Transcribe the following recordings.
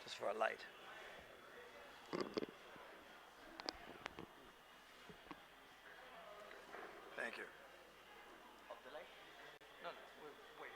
just for a light. Thank you. Of the light? No, we'll wait.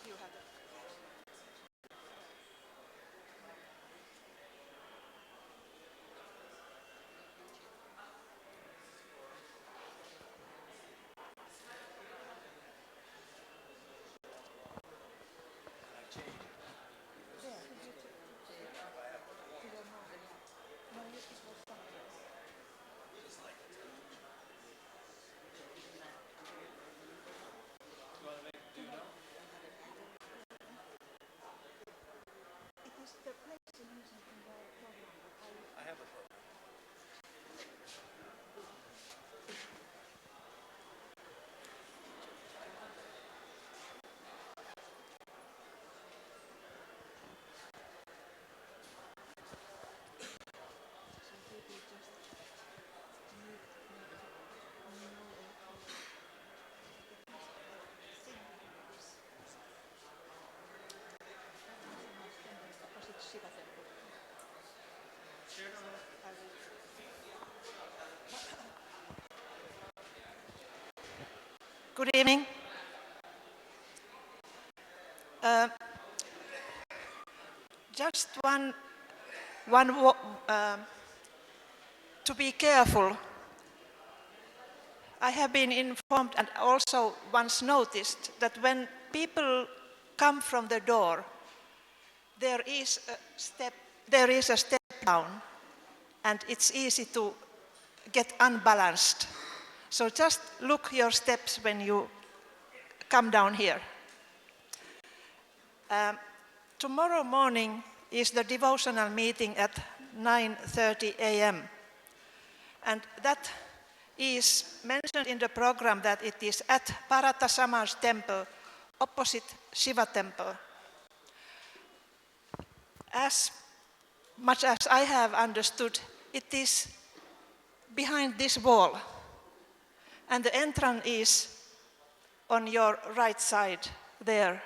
You have it. It is the place you're using in the program. I have a program. Some people just need to know opposite Shiva temple. I will. Good evening. Just to be careful. I have been informed and also once noticed that when people come from the door, there is a step down, and it's easy to get unbalanced. So just look your steps when you come down here. Tomorrow morning is the devotional meeting at 9:30 a.m. And that is mentioned in the program that it is at Paratasama's temple, opposite Shiva temple. As much as I have understood, it is behind this wall. And the entrance is on your right side there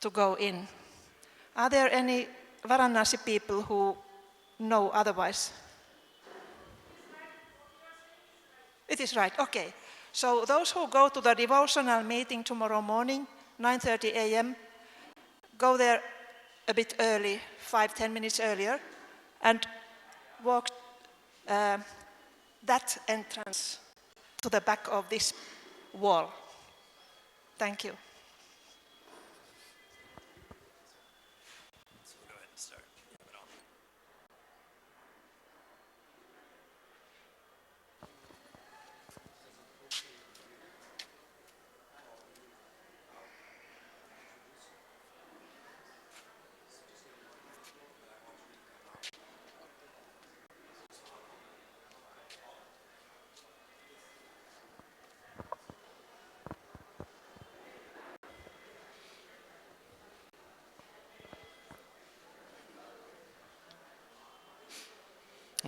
to go in. Are there any Varanasi people who know otherwise? It is right, okay. So those who go to the devotional meeting tomorrow morning, 9:30 a.m., go there a bit early, 5-10 minutes earlier, and walk that entrance to the back of this wall. Thank you. So go ahead and start. Have it on.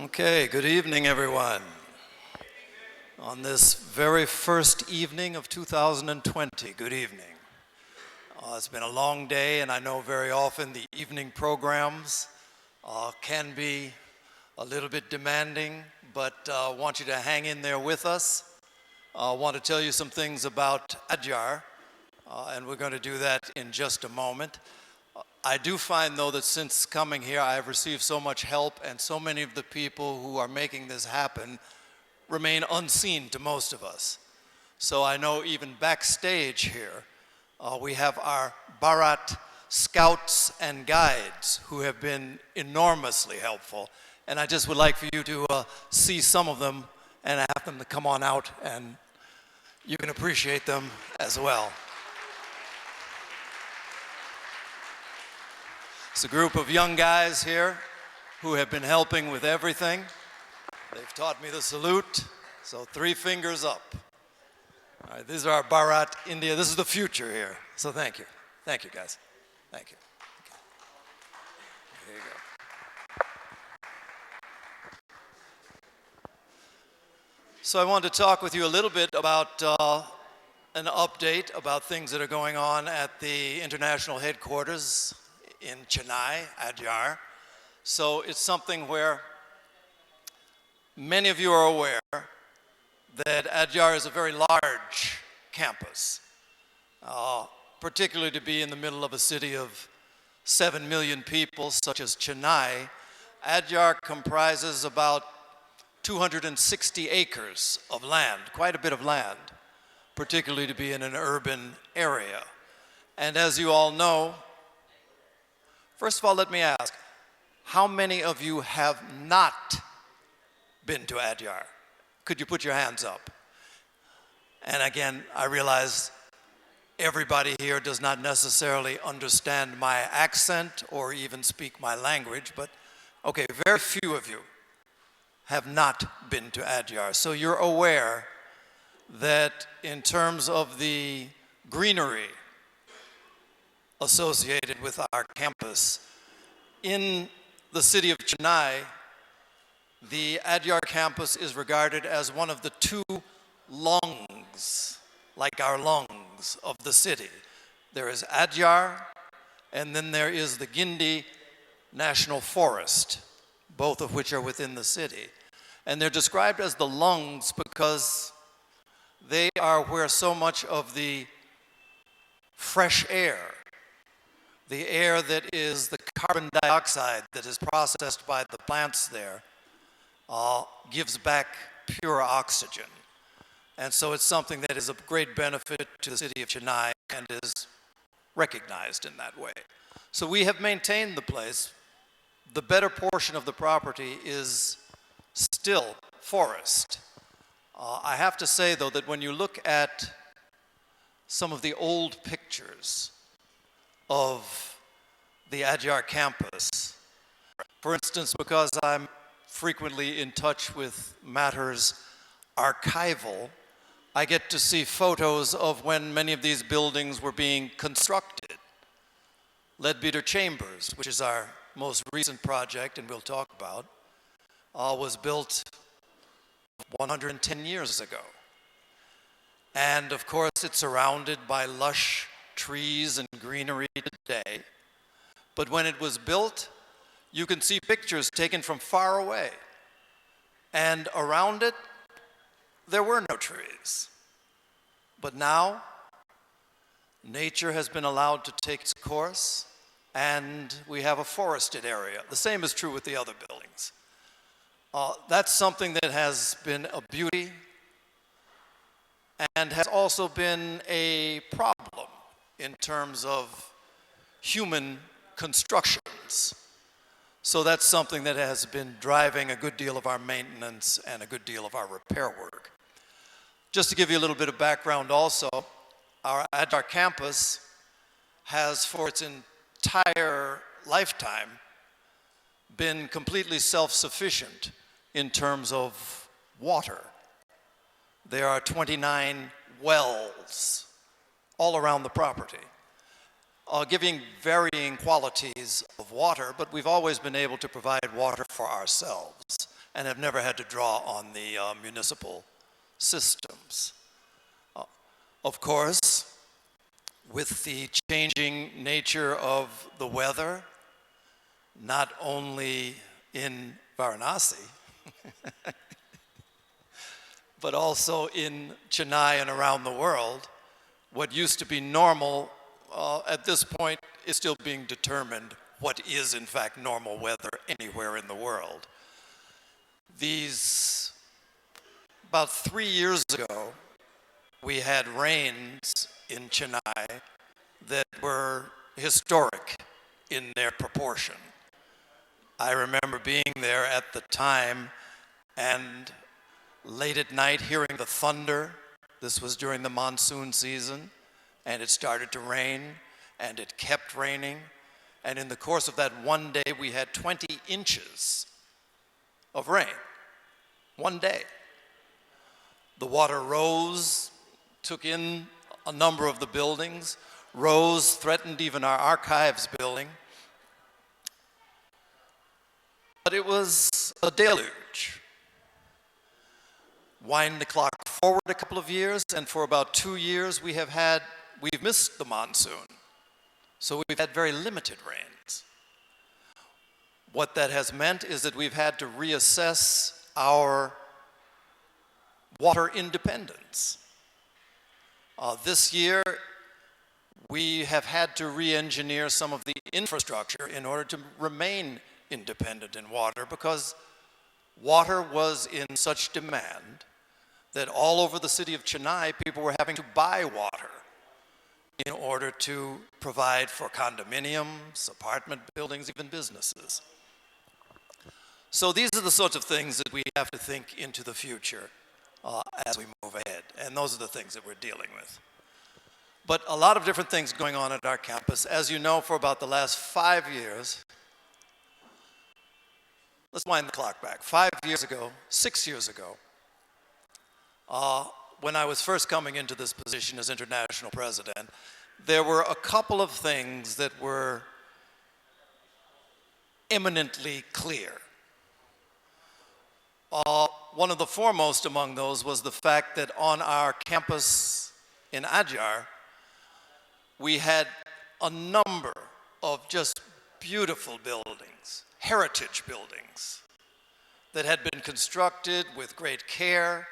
Okay, good evening, everyone. On this very first evening of 2020, good evening. It's been a long day, and I know very often the evening programs can be a little bit demanding, but I want you to hang in there with us. I want to tell you some things about Adyar, and we're going to do that in just a moment. I do find, though, that since coming here, I have received so much help, and so many of the people who are making this happen remain unseen to most of us. So I know even backstage here, we have our Bharat scouts and guides who have been enormously helpful. And I just would like for you to see some of them and ask them to come on out, and you can appreciate them as well. It's a group of young guys here who have been helping with everything. They've taught me the salute, so 3 fingers up. All right, these are our Bharat India. This is the future here, so thank you. Thank you, guys. Thank you. Okay. Here you go. So I wanted to talk with you a little bit about an update about things that are going on at the international headquarters in Chennai, Adyar. So it's something where many of you are aware that Adyar is a very large campus. particularly to be in the middle of a city of 7 million people, such as Chennai, Adyar comprises about 260 acres of land, quite a bit of land, particularly to be in an urban area. And as you all know, first of all, let me ask, how many of you have not been to Adyar? Could you put your hands up? And again, I realize everybody here does not necessarily understand my accent or even speak my language, but okay, very few of you have not been to Adyar. So you're aware that in terms of the greenery associated with our campus, in the city of Chennai, the Adyar campus is regarded as one of the two lungs, like our lungs of the city. There is Adyar, and then there is the Gindi National Forest, both of which are within the city. And they're described as the lungs because they are where so much of the fresh air, the air that is the carbon dioxide that is processed by the plants there, gives back pure oxygen. And so it's something that is of great benefit to the city of Chennai and is recognized in that way. So we have maintained the place. The better portion of the property is still forest. I have to say, though, that when you look at some of the old pictures of the Adyar campus, for instance, because I'm frequently in touch with matters archival, I get to see photos of when many of these buildings were being constructed. Leadbeater Chambers, which is our most recent project and we'll talk about, was built 110 years ago. And of course, it's surrounded by lush trees and greenery today. But when it was built, you can see pictures taken from far away. And around it, there were no trees. But now, nature has been allowed to take its course, and we have a forested area. The same is true with the other buildings. That's something that has been a beauty and has also been a problem in terms of human constructions. So that's something that has been driving a good deal of our maintenance and a good deal of our repair work. Just to give you a little bit of background also, our Adyar campus has for its entire lifetime been completely self-sufficient in terms of water. There are 29 wells all around the property, giving varying qualities of water, but we've always been able to provide water for ourselves and have never had to draw on the municipal systems. Of course, with the changing nature of the weather, not only in Varanasi, but also in Chennai and around the world, what used to be normal at this point is still being determined what is in fact normal weather anywhere in the world. About 3 years ago, we had rains in Chennai that were historic in their proportion. I remember being there at the time and late at night hearing the thunder. This was during the monsoon season, and it started to rain, and it kept raining. And in the course of that one day, we had 20 inches of rain. One day. The water rose, took in a number of the buildings, rose, threatened even our archives building. But it was a deluge. Wind the clock forward a couple of years, and for about 2 years we've missed the monsoon. So we've had very limited rains. What that has meant is that we've had to reassess our water independence. This year, We have had to re-engineer some of the infrastructure in order to remain independent in water, because water was in such demand that all over the city of Chennai, people were having to buy water in order to provide for condominiums, apartment buildings, even businesses. So these are the sorts of things that we have to think into the future as we move ahead, and those are the things that we're dealing with. But a lot of different things going on at our campus. As you know, for about the last 5 years, let's wind the clock back. 5 years ago, 6 years ago, when I was first coming into this position as international president, there were a couple of things that were eminently clear. One of the foremost among those was the fact that on our campus in Adyar, we had a number of just beautiful buildings, heritage buildings, that had been constructed with great care,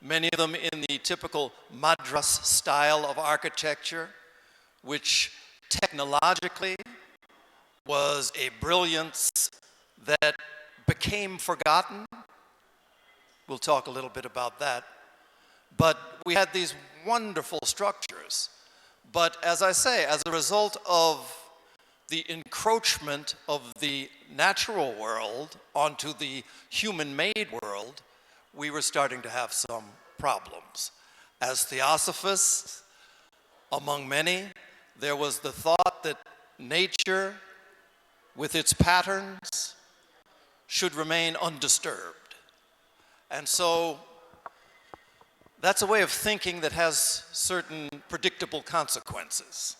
many of them in the typical Madras style of architecture, which technologically was a brilliance that became forgotten. We'll talk a little bit about that. But we had these wonderful structures. But as I say, as a result of the encroachment of the natural world onto the human-made world, we were starting to have some problems. As theosophists, among many, there was the thought that nature, with its patterns, should remain undisturbed. And so that's a way of thinking that has certain predictable consequences.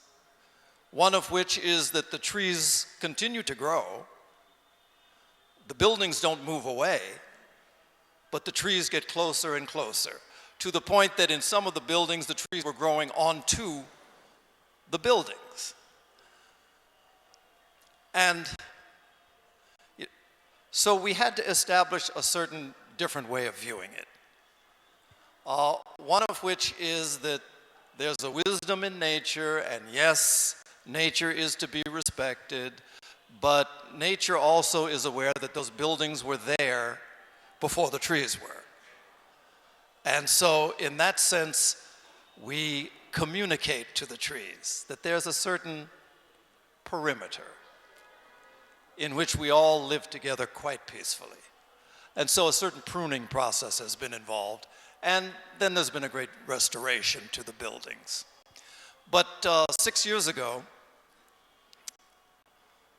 One of which is that the trees continue to grow, the buildings don't move away, but the trees get closer and closer, to the point that in some of the buildings, the trees were growing onto the buildings. And so we had to establish a certain different way of viewing it. One of which is that there's a wisdom in nature, and yes, nature is to be respected, but nature also is aware that those buildings were there before the trees were. And so in that sense, we communicate to the trees that there's a certain perimeter in which we all live together quite peacefully. And so a certain pruning process has been involved, and then there's been a great restoration to the buildings. But 6 years ago,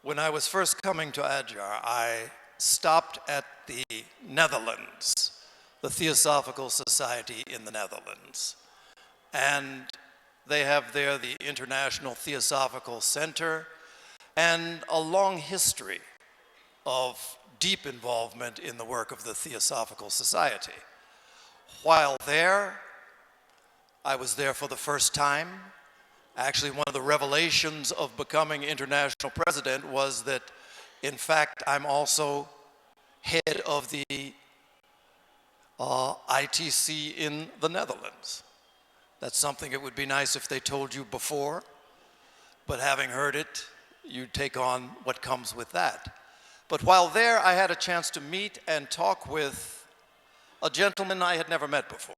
when I was first coming to Adyar, I stopped at the Netherlands, the Theosophical Society in the Netherlands. And they have there the International Theosophical Center and a long history of deep involvement in the work of the Theosophical Society. While there, I was there for the first time. Actually, one of the revelations of becoming international president was that, in fact, I'm also head of the ITC in the Netherlands. That's something it would be nice if they told you before, but having heard it, you take on what comes with that. But while there, I had a chance to meet and talk with a gentleman I had never met before.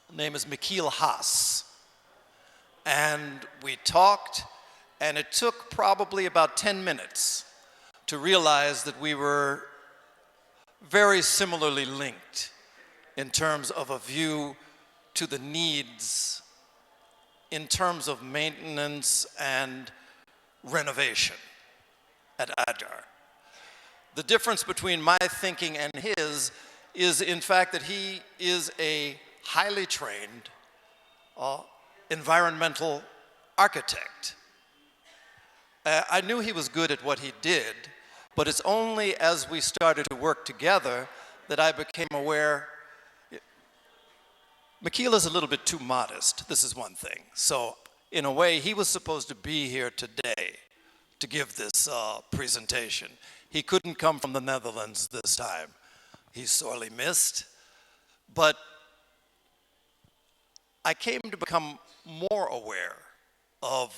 His name is Michiel Haas. And we talked, and it took probably about 10 minutes to realize that we were very similarly linked in terms of a view to the needs in terms of maintenance and renovation at Adyar. The difference between my thinking and his is, in fact, that he is a highly trained environmental architect. I knew he was good at what he did, but it's only as we started to work together that I became aware. Michiel is a little bit too modest, this is one thing. So in a way, he was supposed to be here today to give this presentation. He couldn't come from the Netherlands this time. He's sorely missed. But I came to become more aware of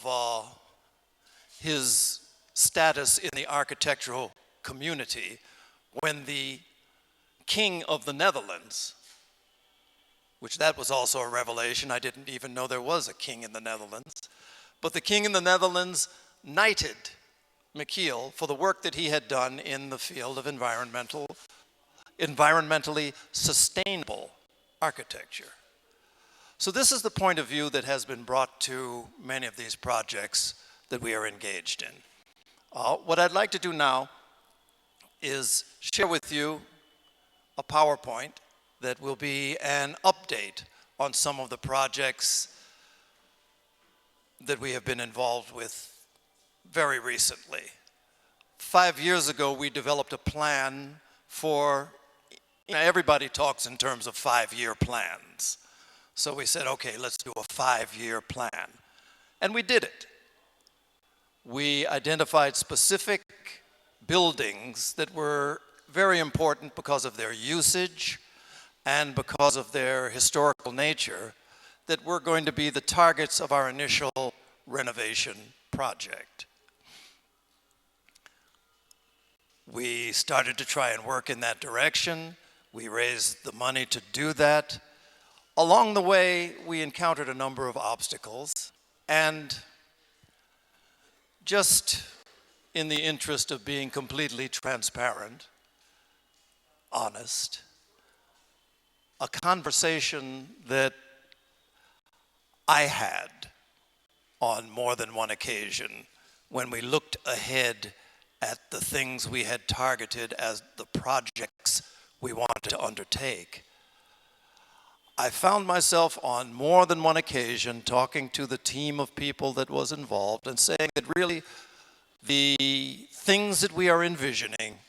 his status in the architectural community when the King of the Netherlands, which that was also a revelation. I didn't even know there was a king in the Netherlands. But the king in the Netherlands knighted Michiel for the work that he had done in the field of environmentally sustainable architecture. So this is the point of view that has been brought to many of these projects that we are engaged in. What I'd like to do now is share with you a PowerPoint that will be an update on some of the projects that we have been involved with very recently. 5 years ago, we developed a plan for, everybody talks in terms of 5-year plans. So we said, okay, let's do a 5-year plan. And we did it. We identified specific buildings that were very important because of their usage and because of their historical nature that were going to be the targets of our initial renovation project. We started to try and work in that direction. We raised the money to do that. Along the way, we encountered a number of obstacles, and just in the interest of being completely transparent, honest, a conversation that I had on more than one occasion when we looked ahead at the things we had targeted as the projects we wanted to undertake. I found myself on more than one occasion talking to the team of people that was involved and saying that really the things that we are envisioning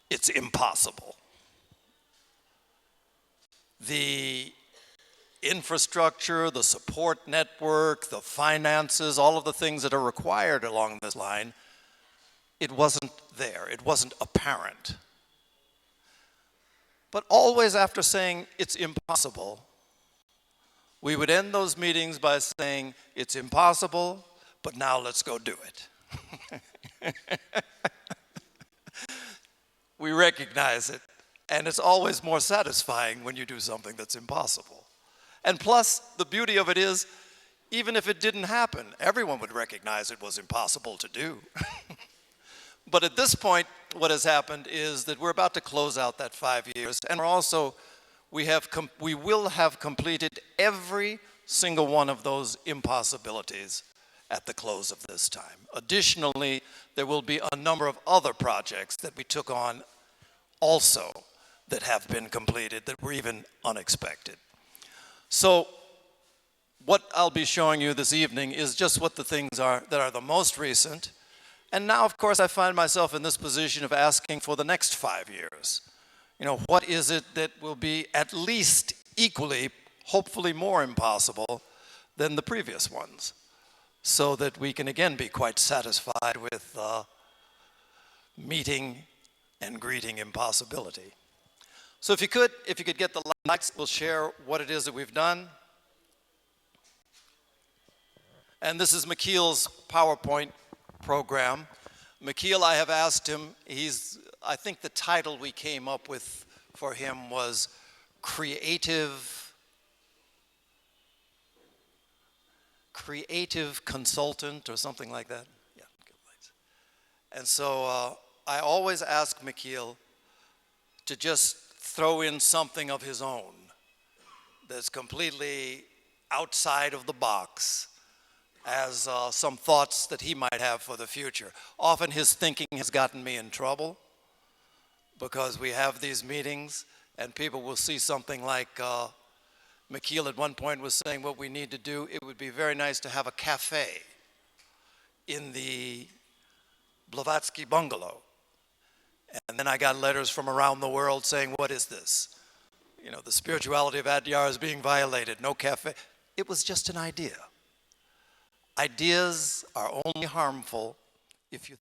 it's impossible. The infrastructure, the support network, the finances, all of the things that are required along this line, it wasn't there. It wasn't apparent. But always after saying it's impossible, we would end those meetings by saying it's impossible, but now let's go do it. We recognize it, and it's always more satisfying when you do something that's impossible. And plus, the beauty of it is, even if it didn't happen, everyone would recognize it was impossible to do. But at this point, what has happened is that we're about to close out that 5 years, and we will have completed every single one of those impossibilities at the close of this time. Additionally, there will be a number of other projects that we took on also that have been completed that were even unexpected. So what I'll be showing you this evening is just what the things are that are the most recent. And now, of course, I find myself in this position of asking for the next 5 years. What is it that will be at least equally, hopefully more impossible than the previous ones, so that we can again be quite satisfied with meeting and greeting impossibility. So if you could get the lights, we'll share what it is that we've done. And this is Michiel's PowerPoint program. Michiel, I have asked him, I think the title we came up with for him was Creative Consultant or something like that. Yeah, good lights. And so I always ask Michiel to just throw in something of his own that's completely outside of the box as some thoughts that he might have for the future. Often his thinking has gotten me in trouble because we have these meetings and people will see something like Michiel at one point was saying what we need to do, it would be very nice to have a cafe in the Blavatsky Bungalow. And then I got letters from around the world saying, what is this? The spirituality of Adyar is being violated, no cafe. It was just an idea. Ideas are only harmful if you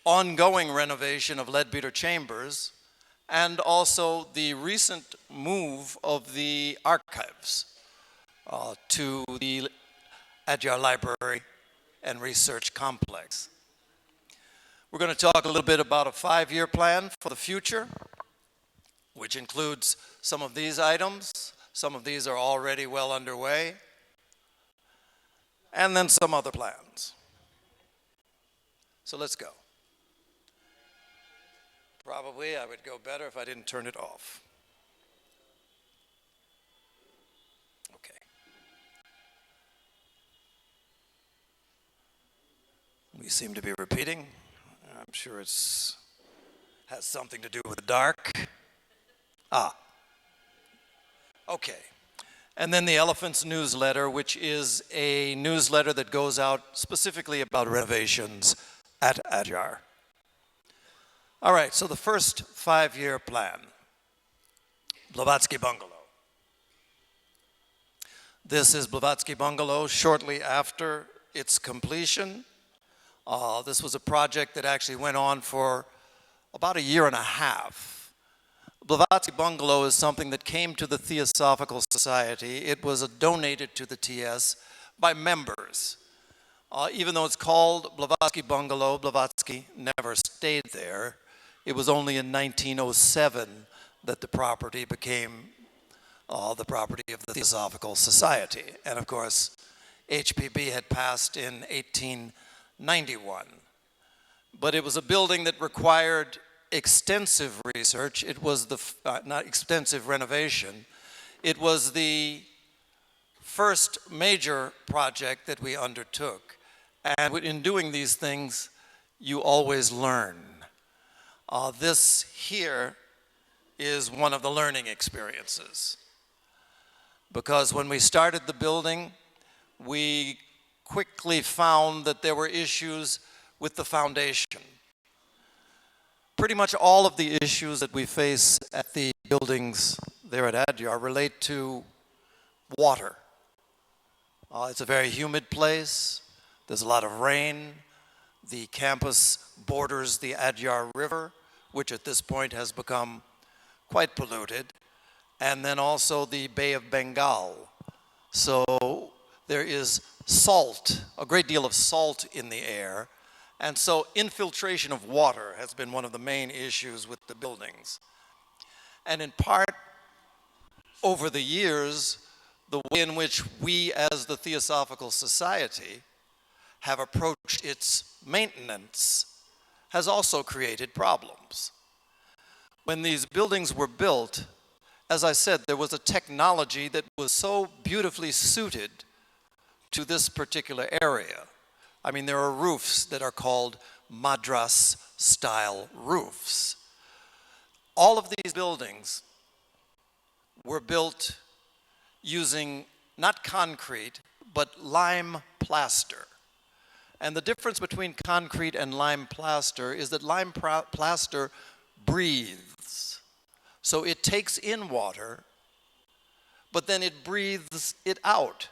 ongoing renovation of Leadbeater Chambers, and also the recent move of the archives to the Adyar Library and Research Complex. We're going to talk a little bit about a 5-year plan for the future, which includes some of these items. Some of these are already well underway, and then some other plans. So let's go. Probably I would go better if I didn't turn it off. Okay. We seem to be repeating. I'm sure it's has something to do with the dark. Okay. And then the Elephant's newsletter, which is a newsletter that goes out specifically about renovations at Adyar. All right, so the first 5-year plan, Blavatsky Bungalow. This is Blavatsky Bungalow shortly after its completion. This was a project that actually went on for about 1.5 years. Blavatsky Bungalow is something that came to the Theosophical Society. It was donated to the TS by members. Even though it's called Blavatsky Bungalow, Blavatsky never stayed there. It was only in 1907 that the property became the property of the Theosophical Society. And of course, HPB had passed in 1891. But it was a building that required extensive research. It was not extensive renovation. It was the first major project that we undertook. And in doing these things, you always learn. This here is one of the learning experiences. Because when we started the building, we quickly found that there were issues with the foundation. Pretty much all of the issues that we face at the buildings there at Adyar relate to water. It's a very humid place. There's a lot of rain. The campus borders the Adyar River, which at this point has become quite polluted. And then also the Bay of Bengal. So there is salt, a great deal of salt in the air. And so infiltration of water has been one of the main issues with the buildings. And in part, over the years, the way in which we as the Theosophical Society have approached its maintenance has also created problems. When these buildings were built, as I said, there was a technology that was so beautifully suited to this particular area. I mean, there are roofs that are called Madras-style roofs. All of these buildings were built using not concrete, but lime plaster. And the difference between concrete and lime plaster is that lime plaster breathes. So it takes in water, but then it breathes it out.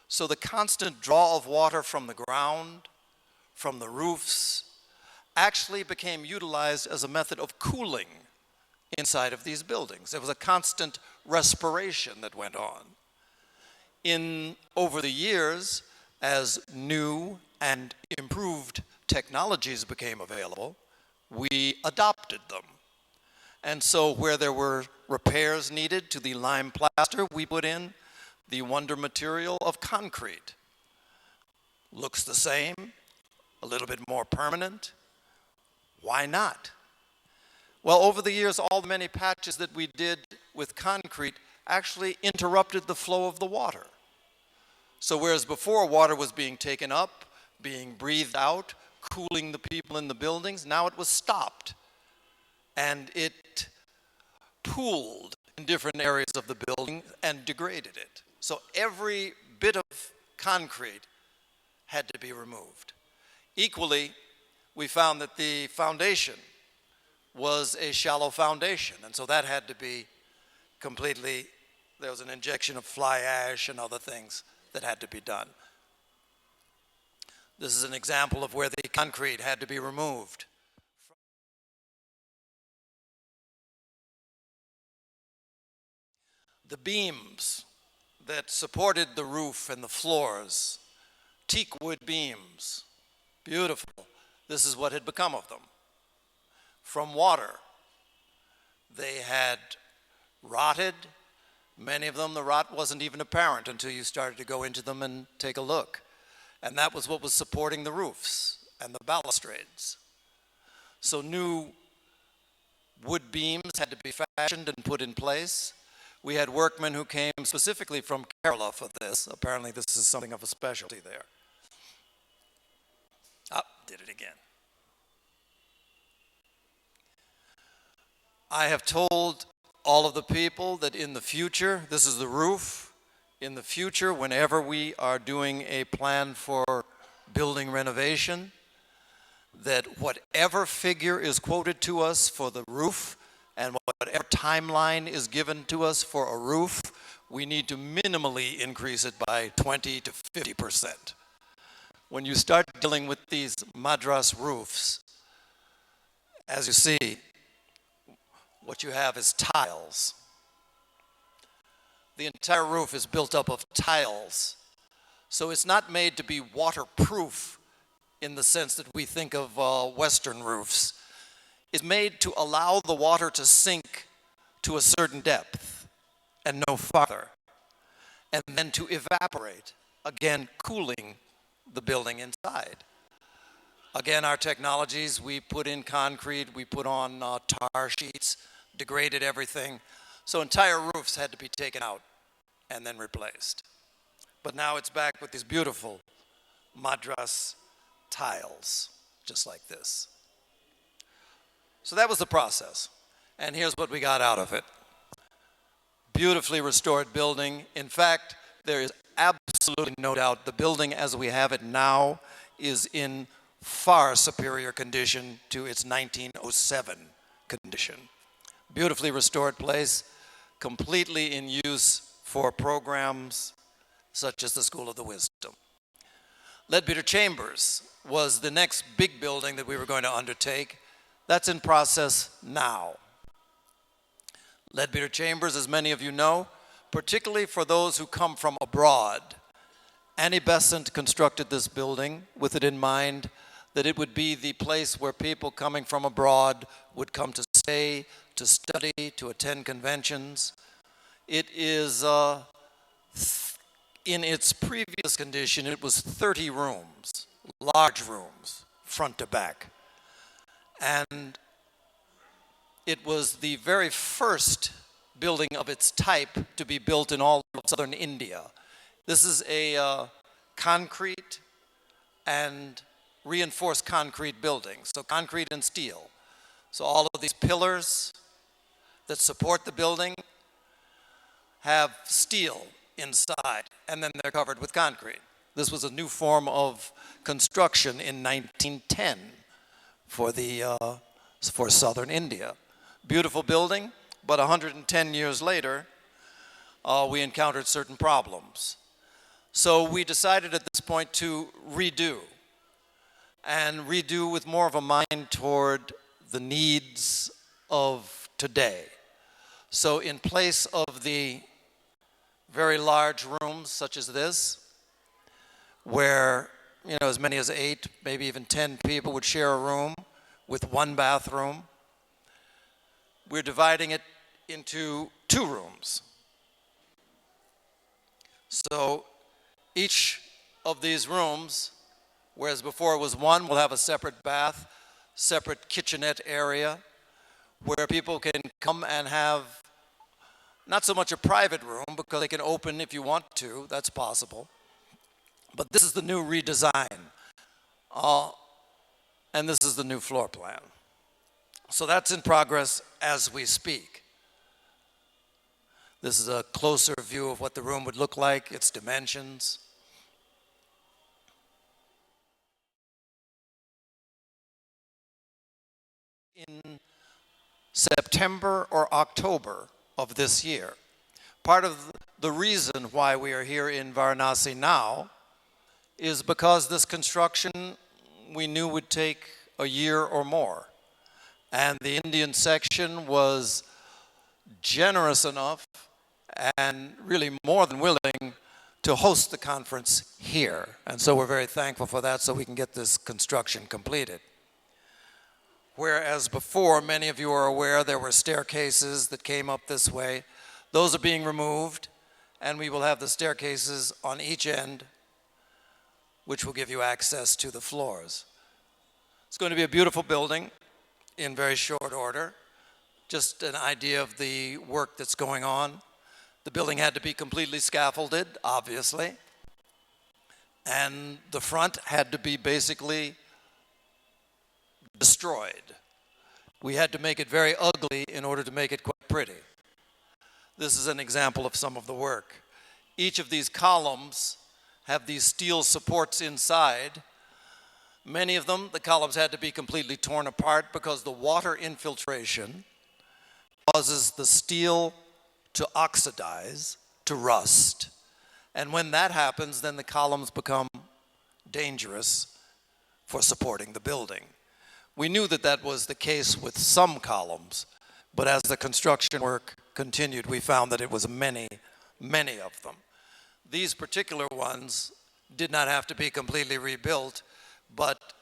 So the constant draw of water from the ground, from the roofs, actually became utilized as a method of cooling inside of these buildings. There was a constant respiration that went on. Over the years, as new and improved technologies became available, we adopted them. And so where there were repairs needed to the lime plaster, we put in the wonder material of concrete. Looks the same, a little bit more permanent. Why not? Well, over the years, all the many patches that we did with concrete actually interrupted the flow of the water. So whereas before water was being taken up, being breathed out, cooling the people in the buildings, now it was stopped. And it pooled in different areas of the building and degraded it. So every bit of concrete had to be removed. Equally, we found that the foundation was a shallow foundation, and so that had to be completely, there was an injection of fly ash and other things that had to be done. This is an example of where the concrete had to be removed. The beams that supported the roof and the floors, teak wood beams, beautiful. This is what had become of them. From water, they had rotted. Many of them, the rot wasn't even apparent until you started to go into them and take a look. And that was what was supporting the roofs and the balustrades. So new wood beams had to be fashioned and put in place. We had workmen who came specifically from Kerala for this. Apparently this is something of a specialty there. Did it again. I have told all of the people that in the future, this is the roof, in the future, whenever we are doing a plan for building renovation, that whatever figure is quoted to us for the roof and whatever timeline is given to us for a roof, we need to minimally increase it by 20 to 50%. When you start dealing with these madras roofs, as you see, what you have is tiles. The entire roof is built up of tiles. So it's not made to be waterproof in the sense that we think of Western roofs. It's made to allow the water to sink to a certain depth and no farther, and then to evaporate, again cooling the building inside. Again, our technologies, we put in concrete, we put on tar sheets, degraded everything. So entire roofs had to be taken out and then replaced. But now it's back with these beautiful madras tiles, just like this. So that was the process. And here's what we got out of it. Beautifully restored building. In fact, there is absolutely no doubt the building as we have it now is in far superior condition to its 1907 condition. Beautifully restored place, completely in use for programs such as the School of the Wisdom. Leadbeater Chambers was the next big building that we were going to undertake. That's in process now. Leadbeater Chambers, as many of you know, particularly for those who come from abroad. Annie Besant constructed this building with it in mind that it would be the place where people coming from abroad would come to stay, to study, to attend conventions. It is, in its previous condition, it was 30 rooms, large rooms, front to back. And it was the very first building of its type to be built in all of southern India. This is a concrete and reinforced concrete building, so concrete and steel. So all of these pillars that support the building have steel inside, and then they're covered with concrete. This was a new form of construction in 1910 for southern India. Beautiful building, but 110 years later, we encountered certain problems. So we decided at this point to redo, and redo with more of a mind toward the needs of today. So in place of the very large rooms such as this, where as many as 8, maybe even 10 people would share a room with one bathroom, we're dividing it into 2 rooms. So each of these rooms, whereas before it was one, will have a separate bath, separate kitchenette area, where people can come and have not so much a private room, because they can open if you want to, that's possible. But this is the new redesign. And this is the new floor plan. So that's in progress as we speak. This is a closer view of what the room would look like, its dimensions. In September or October of this year. Part of the reason why we are here in Varanasi now is because this construction we knew would take a year or more. And the Indian section was generous enough and really more than willing to host the conference here. And so we're very thankful for that, so we can get this construction completed. Whereas before, many of you are aware, there were staircases that came up this way. Those are being removed, and we will have the staircases on each end, which will give you access to the floors. It's going to be a beautiful building in very short order. Just an idea of the work that's going on. The building had to be completely scaffolded, obviously, and the front had to be basically destroyed. We had to make it very ugly in order to make it quite pretty. This is an example of some of the work. Each of these columns have these steel supports inside. Many of them, the columns had to be completely torn apart because the water infiltration causes the steel to oxidize, to rust. And when that happens, then the columns become dangerous for supporting the building. We knew that that was the case with some columns, but as the construction work continued, we found that it was many, many of them. These particular ones did not have to be completely rebuilt, but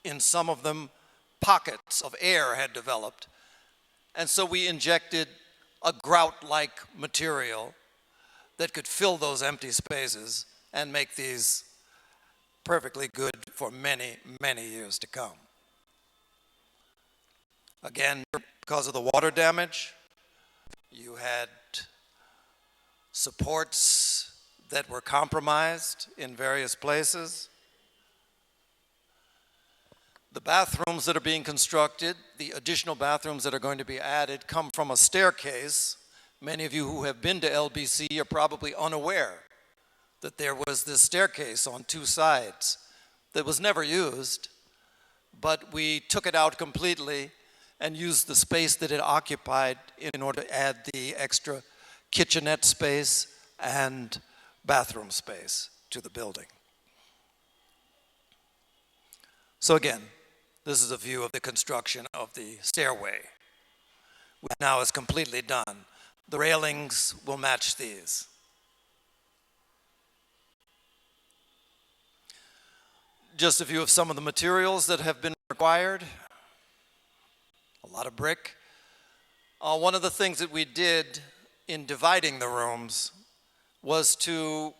in some of them, pockets of air had developed. And so we injected a grout-like material that could fill those empty spaces and make these perfectly good for many, many years to come. Again, because of the water damage, you had supports that were compromised in various places. The bathrooms that are being constructed, the additional bathrooms that are going to be added, come from a staircase. Many of you who have been to LBC are probably unaware that there was this staircase on two sides that was never used, but we took it out completely and used the space that it occupied in order to add the extra kitchenette space and bathroom space to the building. So again, this is a view of the construction of the stairway, which now is completely done. The railings will match these. Just a view of some of the materials that have been required. A lot of brick. One of the things that we did in dividing the rooms was to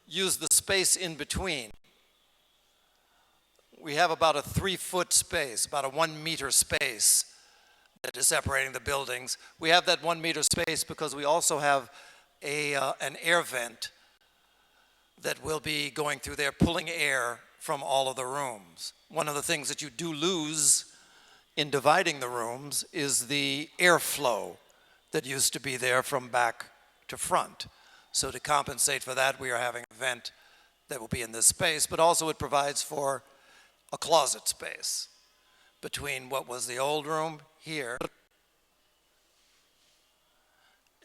use the space in between. We have about a 3-foot space, about a 1 meter space that is separating the buildings. We have that 1 meter space because we also have an air vent that will be going through there, pulling air from all of the rooms. One of the things that you do lose in dividing the rooms is the airflow that used to be there from back to front. So to compensate for that, we are having a vent that will be in this space, but also it provides for a closet space between what was the old room here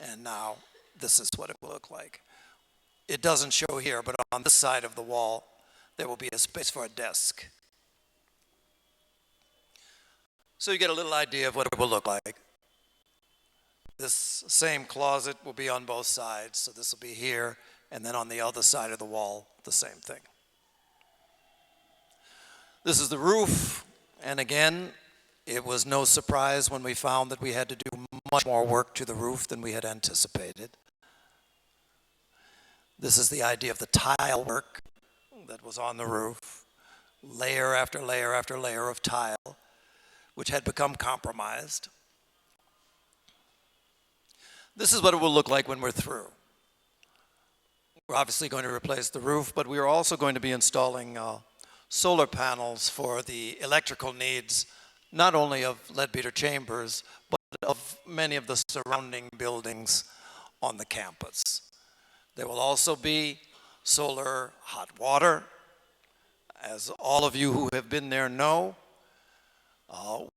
and now this is what it will look like. It doesn't show here, but on this side of the wall, there will be a space for a desk. So you get a little idea of what it will look like. This same closet will be on both sides, so this will be here, and then on the other side of the wall, the same thing. This is the roof, and again, it was no surprise when we found that we had to do much more work to the roof than we had anticipated. This is the idea of the tile work that was on the roof, layer after layer after layer of tile, which had become compromised. This is what it will look like when we're through. We're obviously going to replace the roof, but we are also going to be installing solar panels for the electrical needs, not only of Leadbeater Chambers, but of many of the surrounding buildings on the campus. There will also be solar hot water. As all of you who have been there know,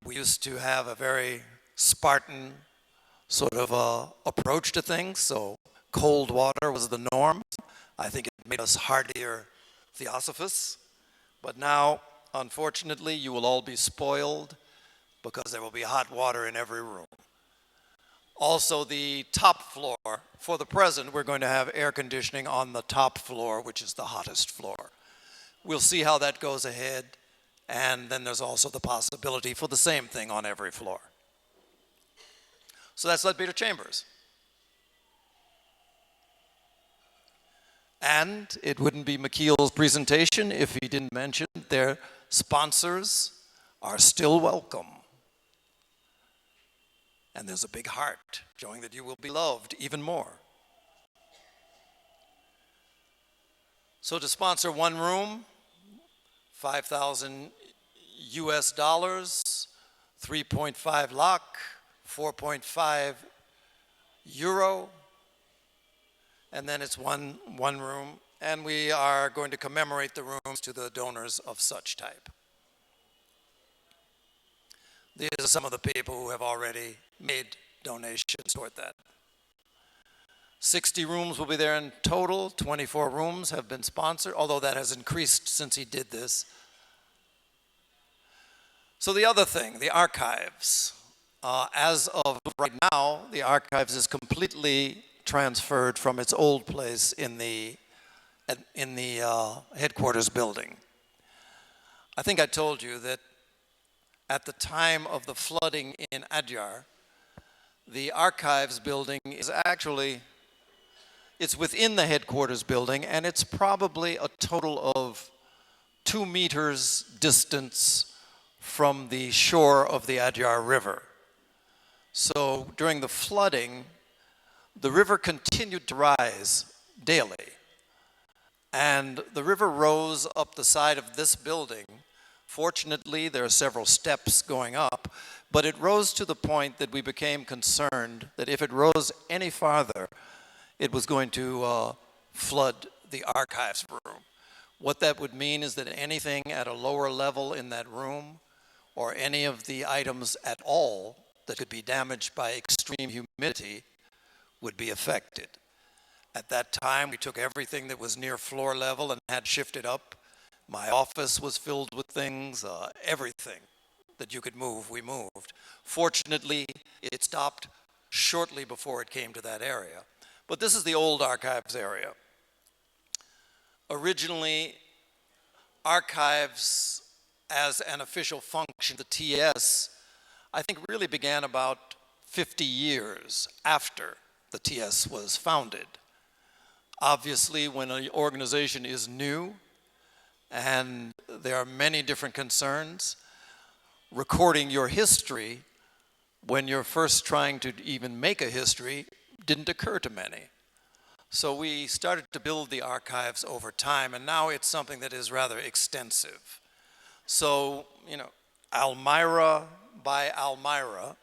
we used to have a very Spartan sort of approach to things, so cold water was the norm. I think it made us hardier Theosophists, but now, unfortunately, you will all be spoiled because there will be hot water in every room. Also, the top floor, for the present, we're going to have air conditioning on the top floor, which is the hottest floor. We'll see how that goes ahead, and then there's also the possibility for the same thing on every floor. So that's Leadbeater Chambers. And it wouldn't be McKeel's presentation if he didn't mention their sponsors are still welcome. And there's a big heart showing that you will be loved even more. So to sponsor one room, 5,000 US dollars, 3.5 lakh, 4.5 euro, and then it's one room, and we are going to commemorate the rooms to the donors of such type. These are some of the people who have already made donations toward that. 60 rooms will be there in total. 24 rooms have been sponsored, although that has increased since he did this. So the other thing, the archives. As of right now, the archives is completely transferred from its old place in the headquarters building. I think I told you that at the time of the flooding in Adyar, the archives building is actually, it's within the headquarters building, and it's probably a total of 2 meters distance from the shore of the Adyar River. So during the flooding, the river continued to rise daily. And the river rose up the side of this building. Fortunately, there are several steps going up, but it rose to the point that we became concerned that if it rose any farther, it was going to flood the archives room. What that would mean is that anything at a lower level in that room, or any of the items at all that could be damaged by extreme humidity, would be affected. At that time, we took everything that was near floor level and had shifted up. My office was filled with things, everything that you could move, we moved. Fortunately, it stopped shortly before it came to that area. But this is the old archives area. Originally, archives as an official function, the TS, I think really began about 50 years after the TS was founded. Obviously, when an organization is new and there are many different concerns, recording your history when you're first trying to even make a history didn't occur to many. So we started to build the archives over time, and now it's something that is rather extensive. So, you know, Almira by Almira,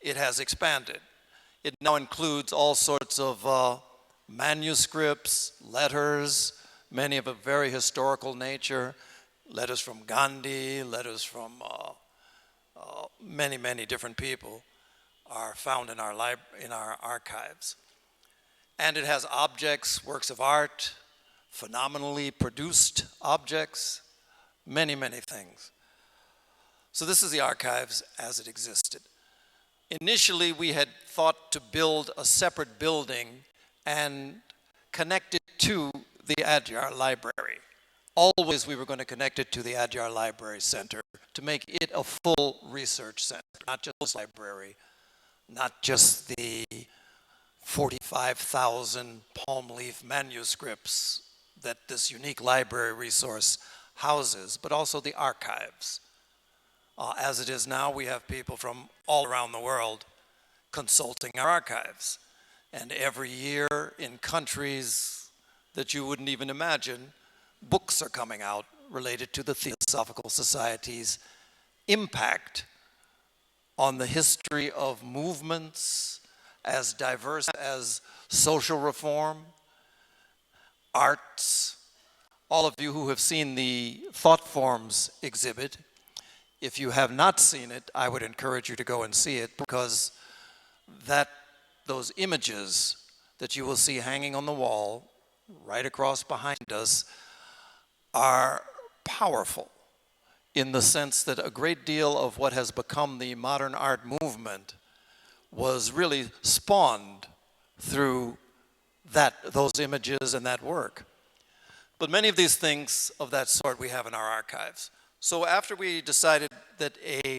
it has expanded. It now includes all sorts of manuscripts, letters, many of a very historical nature, letters from Gandhi, letters from many, many different people are found in our archives. And it has objects, works of art, phenomenally produced objects, many, many things. So this is the archives as it existed. Initially, we had thought to build a separate building and connect it to the Adyar Library. Always we were going to connect it to the Adyar Library Center to make it a full research center, not just a library, not just the 45,000 palm leaf manuscripts that this unique library resource houses, but also the archives. As it is now, we have people from all around the world consulting our archives. And every year in countries that you wouldn't even imagine, books are coming out related to the Theosophical Society's impact on the history of movements as diverse as social reform, arts. All of you who have seen the Thought Forms exhibit, if you have not seen it, I would encourage you to go and see it, because those images that you will see hanging on the wall right across behind us are powerful in the sense that a great deal of what has become the modern art movement was really spawned through those images and that work. But many of these things of that sort we have in our archives. So after we decided that a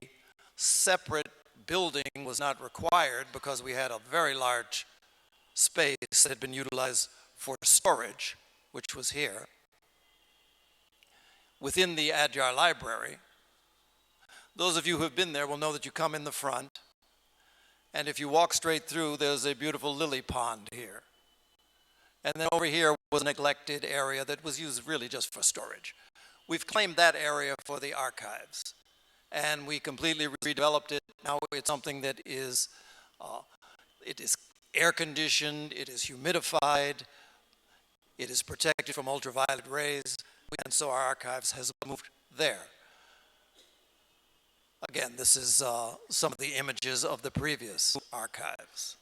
separate building was not required because we had a very large space that had been utilized for storage, which was here, within the Adyar Library, those of you who have been there will know that you come in the front, and if you walk straight through, there's a beautiful lily pond here. And then over here was a neglected area that was used really just for storage. We've claimed that area for the archives, and we completely redeveloped it. Now it's something that is, it is air-conditioned, it is humidified, it is protected from ultraviolet rays, and so our archives has moved there. Again, this is some of the images of the previous archives.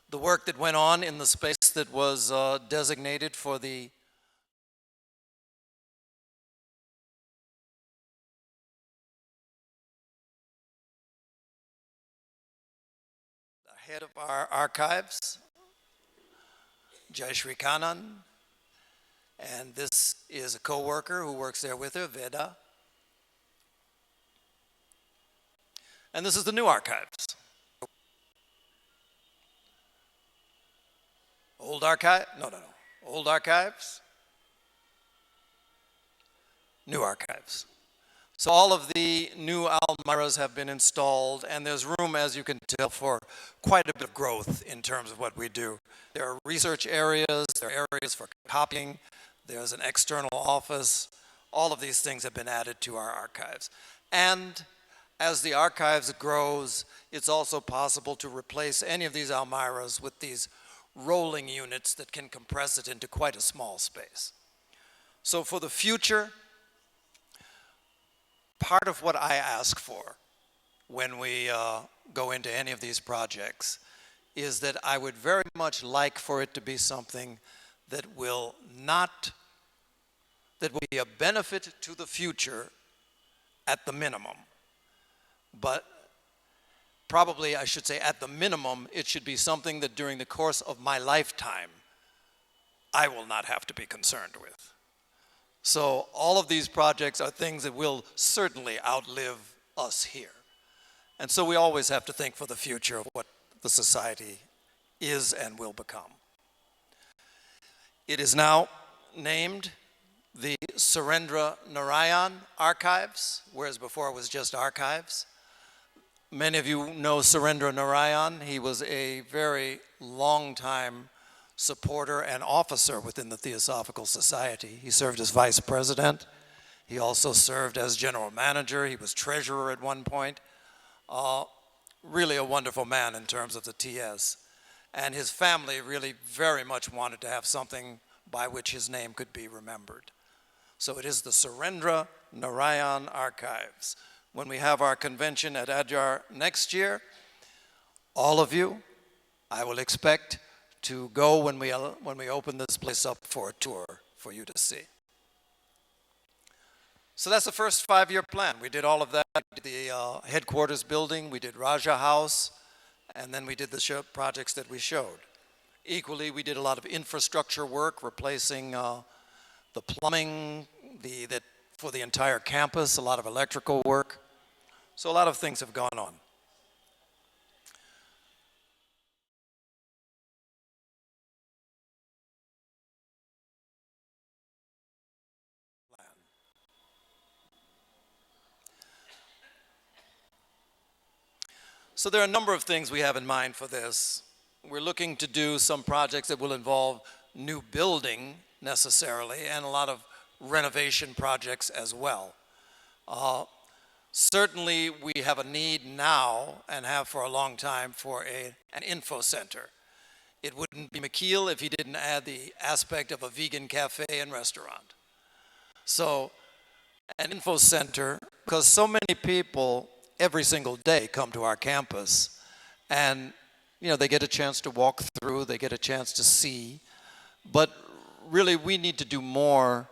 The work that went on in the space that was designated for the head of our archives, Jayashree Kannan, and this is a co-worker who works there with her, Veda. And this is the new archives. Old archive? No. Old archives, new archives. So all of the new almirahs have been installed, and there's room, as you can tell, for quite a bit of growth in terms of what we do. There are research areas, there are areas for copying, there's an external office. All of these things have been added to our archives. And as the archives grows, it's also possible to replace any of these almirahs with these rolling units that can compress it into quite a small space. So for the future, part of what I ask for when we go into any of these projects is that I would very much like for it to be something that will be a benefit to the future at the minimum. But probably I should say at the minimum, it should be something that during the course of my lifetime, I will not have to be concerned with. So all of these projects are things that will certainly outlive us here. And so we always have to think for the future of what the society is and will become. It is now named the Surendra Narayan Archives, whereas before it was just archives. Many of you know Surendra Narayan. He was a very long-time supporter and officer within the Theosophical Society. He served as vice president. He also served as general manager. He was treasurer at one point. Really a wonderful man in terms of the TS. And his family really very much wanted to have something by which his name could be remembered. So it is the Surendra Narayan Archives. When we have our convention at Adyar next year, all of you, I will expect to go when we open this place up for a tour for you to see. So that's the first 5-year plan. We did all of that. We did the headquarters building, we did Raja House, and then we did the projects that we showed. Equally, we did a lot of infrastructure work, replacing the plumbing for the entire campus, a lot of electrical work. So a lot of things have gone on. So there are a number of things we have in mind for this. We're looking to do some projects that will involve new building necessarily, and a lot of renovation projects as well. Certainly we have a need now, and have for a long time, for an info center. It wouldn't be McKeel if he didn't add the aspect of a vegan cafe and restaurant. So an info center, because so many people every single day come to our campus, and they get a chance to walk through, they get a chance to see, but really we need to do more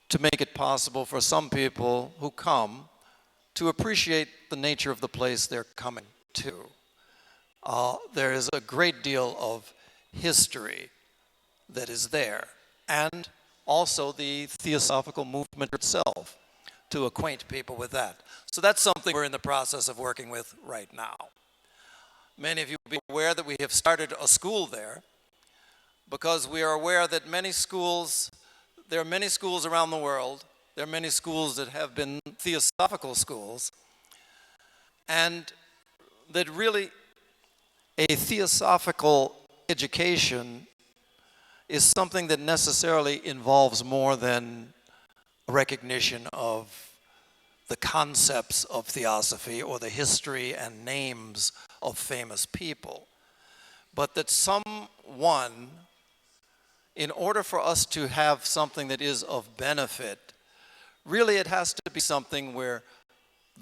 to make it possible for some people who come to appreciate the nature of the place they're coming to. There is a great deal of history that is there, and also the Theosophical movement itself, to acquaint people with that. So that's something we're in the process of working with right now. Many of you will be aware that we have started a school there, because we are aware that there are many schools around the world, there are many schools that have been Theosophical schools, and that really a Theosophical education is something that necessarily involves more than a recognition of the concepts of theosophy or the history and names of famous people, but that someone, in order for us to have something that is of benefit, really it has to be something where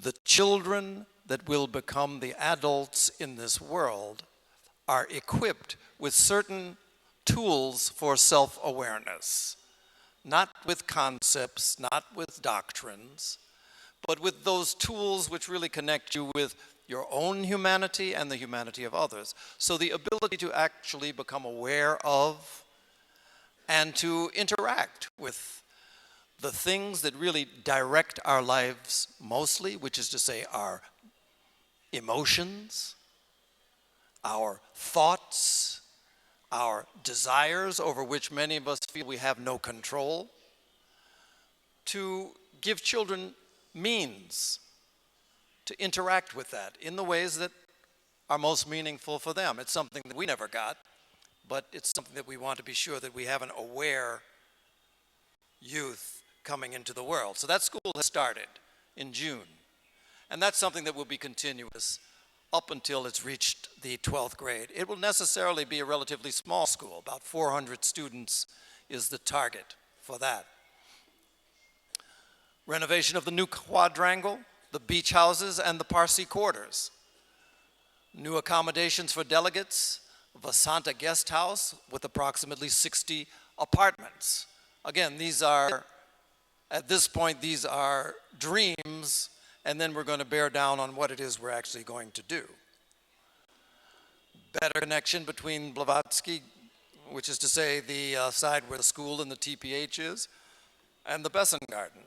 the children that will become the adults in this world are equipped with certain tools for self-awareness, not with concepts, not with doctrines, but with those tools which really connect you with your own humanity and the humanity of others. So the ability to actually become aware of and to interact with the things that really direct our lives mostly, which is to say our emotions, our thoughts, our desires over which many of us feel we have no control, to give children means to interact with that in the ways that are most meaningful for them. It's something that we never got, but it's something that we want to be sure that we have an aware youth coming into the world. So that school has started in June, and that's something that will be continuous up until it's reached the 12th grade. It will necessarily be a relatively small school. About 400 students is the target for that. Renovation of the new Quadrangle, the beach houses, and the Parsi quarters. New accommodations for delegates, Vasanta guest house with approximately 60 apartments. Again, at this point, these are dreams, and then we're going to bear down on what it is we're actually going to do. Better connection between Blavatsky, which is to say the side where the school and the TPH is, and the Besson Garden.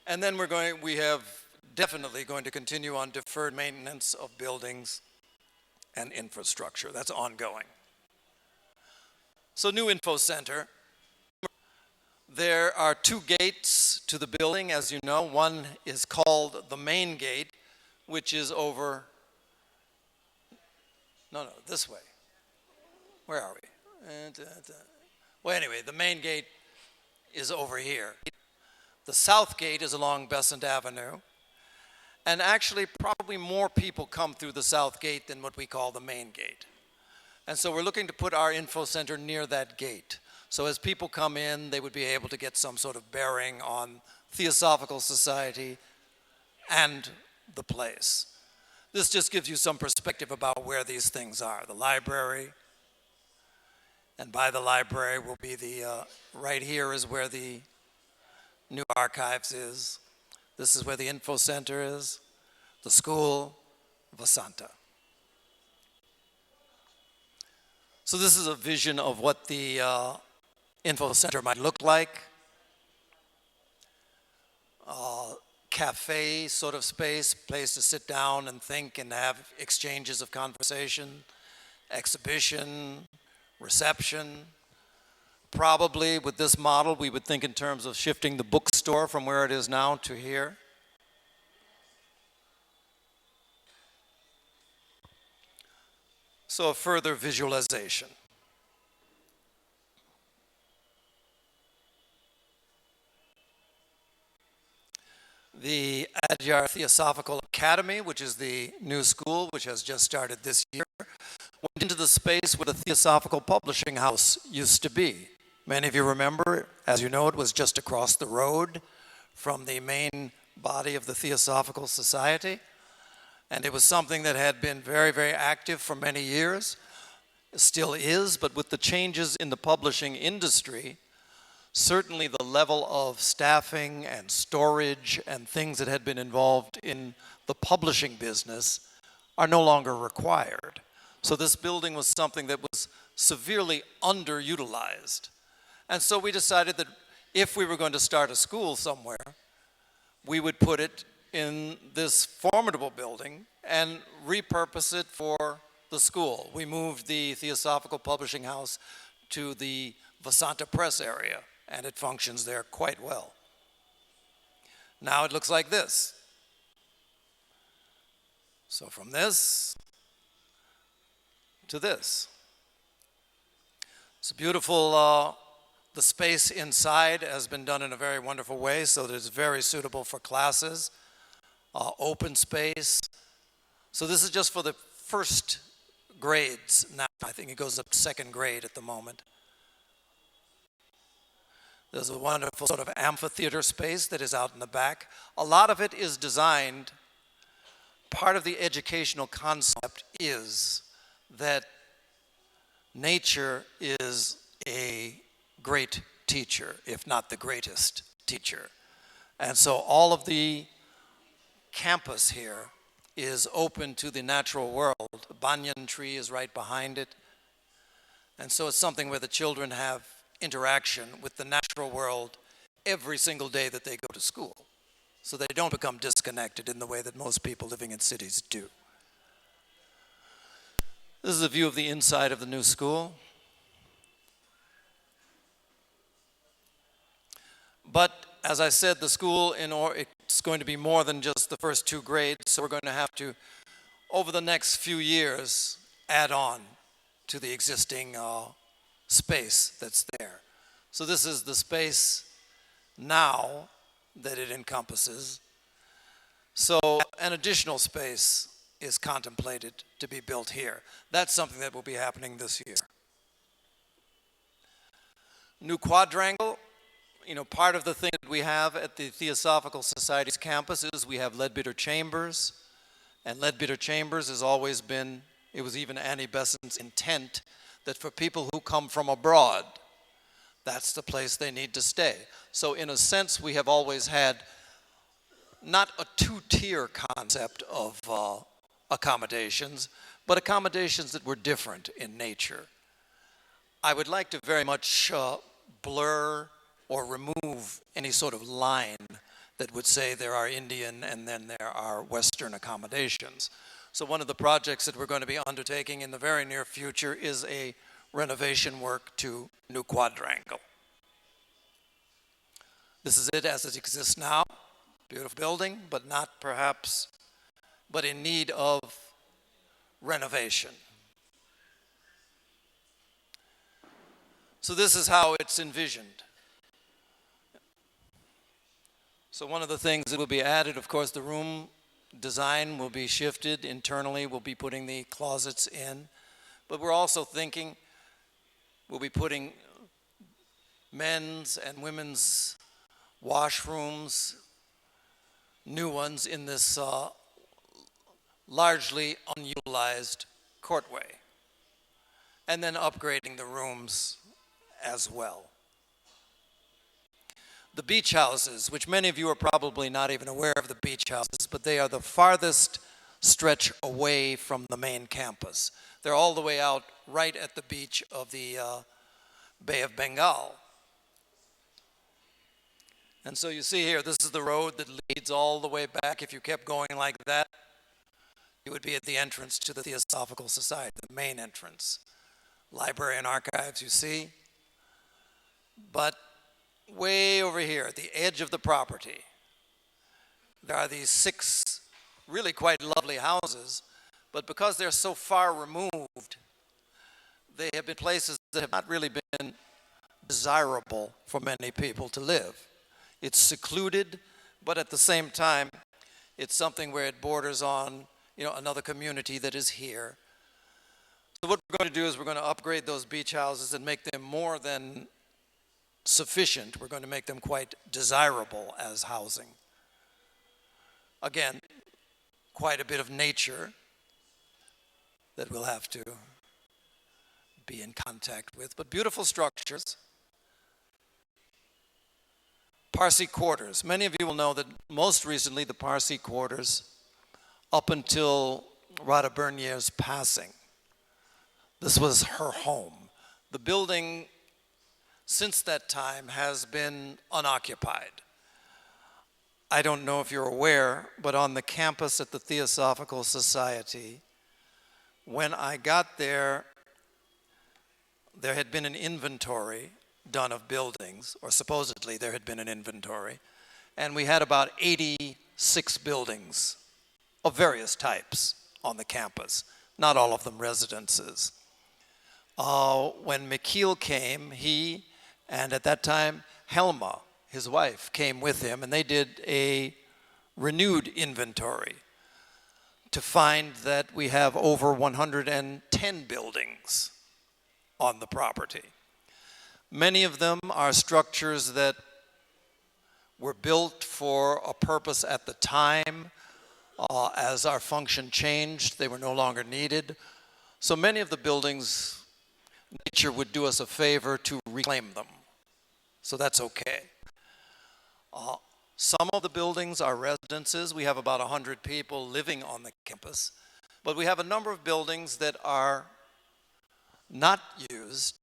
And then we have definitely going to continue on deferred maintenance of buildings and infrastructure. That's ongoing. So new info center. There are two gates to the building, as you know. One is called the main gate, which is over, this way. Where are we? Well, anyway, the main gate is over here. The south gate is along Besant Avenue, and actually probably more people come through the south gate than what we call the main gate. And so we're looking to put our info center near that gate. So as people come in, they would be able to get some sort of bearing on Theosophical Society and the place. This just gives you some perspective about where these things are. The library, and by the library will be right here is where the new archives is. This is where the info center is, the school, Vasanta. So this is a vision of what the info center might look like. Cafe sort of space, place to sit down and think and have exchanges of conversation, exhibition, reception. Probably with this model, we would think in terms of shifting the bookstore from where it is now to here. So a further visualization. The Adyar Theosophical Academy, which is the new school, which has just started this year, went into the space where the Theosophical Publishing House used to be. Many of you remember, as you know, it was just across the road from the main body of the Theosophical Society. And it was something that had been very, very active for many years. It still is, but with the changes in the publishing industry, certainly the level of staffing and storage and things that had been involved in the publishing business are no longer required. So this building was something that was severely underutilized. And so we decided that if we were going to start a school somewhere, we would put it in this formidable building and repurpose it for the school. We moved the Theosophical publishing house to the Vasanta Press area, and it functions there quite well. Now it looks like this. So from this to this. It's beautiful. The space inside has been done in a very wonderful way so that it's very suitable for classes. Open space. So this is just for the first grades now. I think it goes up to second grade at the moment. There's a wonderful sort of amphitheater space that is out in the back. A lot of it is designed, part of the educational concept is that nature is a great teacher, if not the greatest teacher. And so all of the campus here is open to the natural world. The banyan tree is right behind it. And so it's something where the children have interaction with the natural world every single day that they go to school. So they don't become disconnected in the way that most people living in cities do. This is a view of the inside of the new school. But as I said, the school, it's going to be more than just the first two grades, so we're going to have to, over the next few years, add on to the existing space that's there. So this is the space now that it encompasses. So an additional space is contemplated to be built here. That's something that will be happening this year. New Quadrangle. Part of the thing that we have at the Theosophical Society's campus is we have Leadbeater Chambers. And Leadbeater Chambers has always been, it was even Annie Besant's intent that for people who come from abroad, that's the place they need to stay. So in a sense, we have always had not a two-tier concept of accommodations, but accommodations that were different in nature. I would like to very much blur or remove any sort of line that would say there are Indian and then there are Western accommodations. So one of the projects that we're going to be undertaking in the very near future is a renovation work to New Quadrangle. This is it as it exists now. Beautiful building, but not perhaps, but in need of renovation. So this is how it's envisioned. So one of the things that will be added, of course, the room design will be shifted internally. We'll be putting the closets in. But we're also thinking we'll be putting men's and women's washrooms, new ones in this largely unutilized courtway. And then upgrading the rooms as well. The beach houses, which many of you are probably not even aware of the beach houses, but they are the farthest stretch away from the main campus. They're all the way out right at the beach of the Bay of Bengal. And so you see here, this is the road that leads all the way back. If you kept going like that, you would be at the entrance to the Theosophical Society, the main entrance. Library and archives, you see. But way over here, at the edge of the property, there are these 6 really quite lovely houses, but because they're so far removed, they have been places that have not really been desirable for many people to live. It's secluded, but at the same time, it's something where it borders on, another community that is here. So what we're going to do is we're going to upgrade those beach houses and make them more than sufficient. We're going to make them quite desirable as housing. Again, quite a bit of nature that we'll have to be in contact with, but beautiful structures. Parsi quarters. Many of you will know that most recently the Parsi quarters, up until Radha Burnier's passing, this was her home. The building since that time has been unoccupied. I don't know if you're aware, but on the campus at the Theosophical Society, when I got there, there had been an inventory done of buildings, or supposedly there had been an inventory, and we had about 86 buildings of various types on the campus, not all of them residences. When McKeel came, he, and at that time, Helma, his wife, came with him, and they did a renewed inventory to find that we have over 110 buildings on the property. Many of them are structures that were built for a purpose at the time. As our function changed, they were no longer needed. So many of the buildings, nature would do us a favor to reclaim them. So that's okay. Some of the buildings are residences. We have about 100 people living on the campus. But we have a number of buildings that are not used.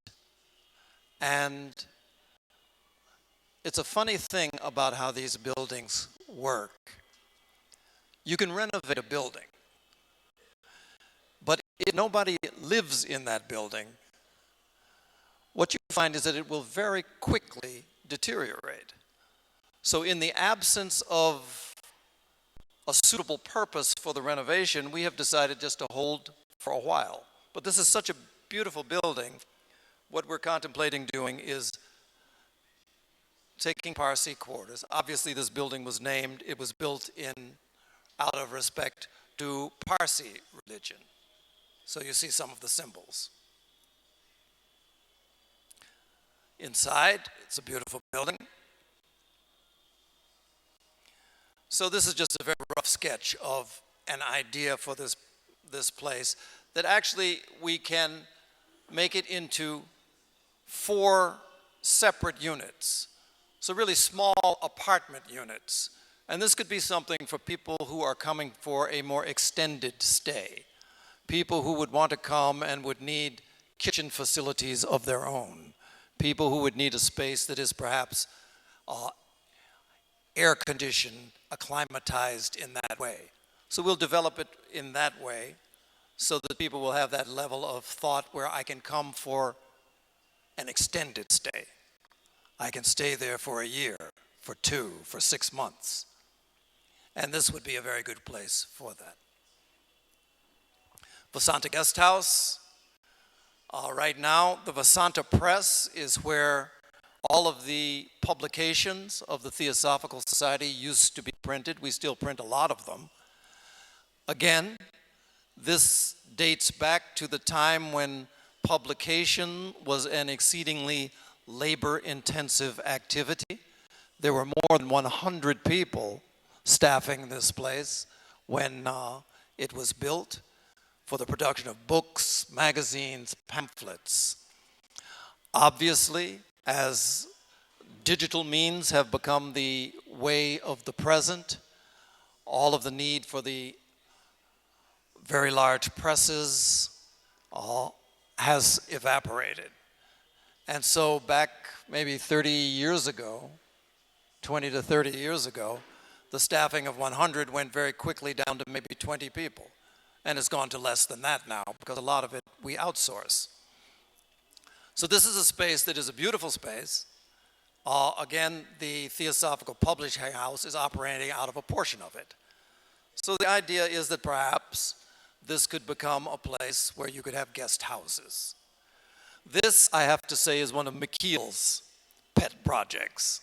And it's a funny thing about how these buildings work. You can renovate a building, but if nobody lives in that building, what you find is that it will very quickly deteriorate. So in the absence of a suitable purpose for the renovation, we have decided just to hold for a while. But this is such a beautiful building. What we're contemplating doing is taking Parsi quarters. Obviously this building was named, it was built out of respect to Parsi religion. So you see some of the symbols. Inside, it's a beautiful building. So this is just a very rough sketch of an idea for this place that actually we can make it into 4 separate units. So really small apartment units. And this could be something for people who are coming for a more extended stay. People who would want to come and would need kitchen facilities of their own. People who would need a space that is perhaps air-conditioned, acclimatized in that way. So we'll develop it in that way so that people will have that level of thought where I can come for an extended stay. I can stay there for a year, for 2, for 6 months. And this would be a very good place for that. Vasanta Guest House. Right now, the Vasanta Press is where all of the publications of the Theosophical Society used to be printed. We still print a lot of them. Again, this dates back to the time when publication was an exceedingly labor-intensive activity. There were more than 100 people staffing this place when it was built for the production of books, magazines, pamphlets. Obviously, as digital means have become the way of the present, all of the need for the very large presses has evaporated. And so back maybe 30 years ago, 20 to 30 years ago, the staffing of 100 went very quickly down to maybe 20 people. And it's gone to less than that now because a lot of it we outsource. So this is a space that is a beautiful space. Again, the Theosophical Publishing House is operating out of a portion of it. So the idea is that perhaps this could become a place where you could have guest houses. This, I have to say, is one of McKeel's pet projects.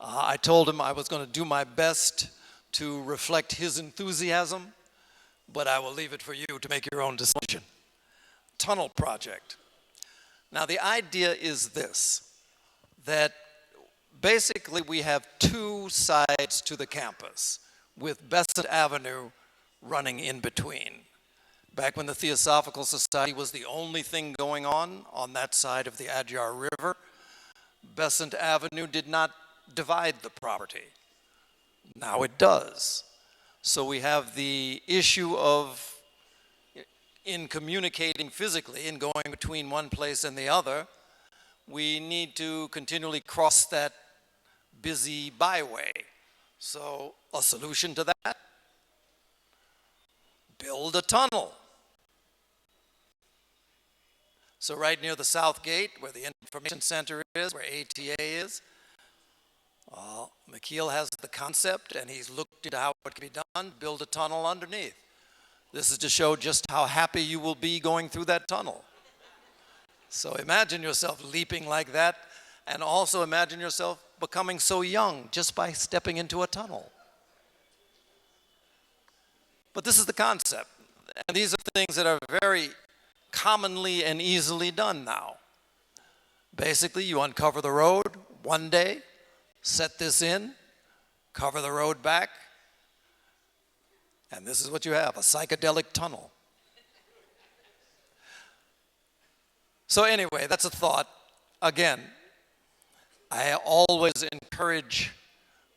I told him I was going to do my best to reflect his enthusiasm, but I will leave it for you to make your own decision. Tunnel project. Now the idea is this, that basically we have 2 sides to the campus with Besant Avenue running in between. Back when the Theosophical Society was the only thing going on that side of the Adyar River, Besant Avenue did not divide the property. Now it does. So we have the issue of, in communicating physically and going between one place and the other, we need to continually cross that busy byway. So a solution to that, build a tunnel. So right near the south gate, where the information center is, where ATA is, McKeel has the concept, and he's looked into how it can be done, build a tunnel underneath. This is to show just how happy you will be going through that tunnel. So imagine yourself leaping like that, and also imagine yourself becoming so young just by stepping into a tunnel. But this is the concept, and these are things that are very commonly and easily done now. Basically, you uncover the road one day, set this in, cover the road back, and this is what you have, a psychedelic tunnel. So anyway, that's a thought. Again, I always encourage